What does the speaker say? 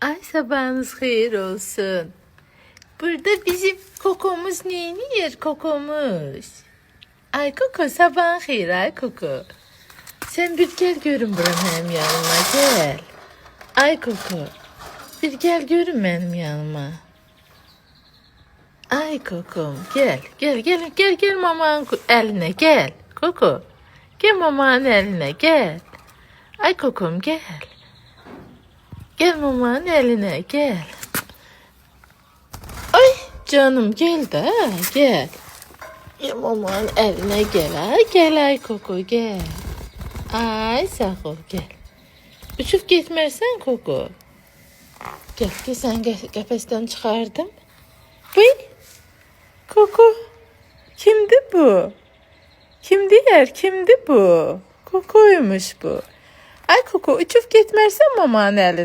Ay sabahınız hayır olsun. Burada bizim kokomuz neyini yer kokomuz? Ay Koko sabahın hayır ay Koko. Sen bir gel görün buram benim yanıma gel. Ay Koko. Bir gel görün benim yanıma. Ay Kokom gel mamanın eline gel. Koko. Gel mamanın eline gel. Ay Kokom gel. Gel mamanın eline gel. Ay canım gel de gel. Gel mamanın eline gel ha. Gel ay Koko gel. Ay sağ ol gel. Uçup gitmersen Koko. Gel sen kafesten çıkardım. Bıy. Koko. Kimdi bu? Kimdi bu? Kokoymuş bu. Ay Koko uçup gitmersen mamanın eline.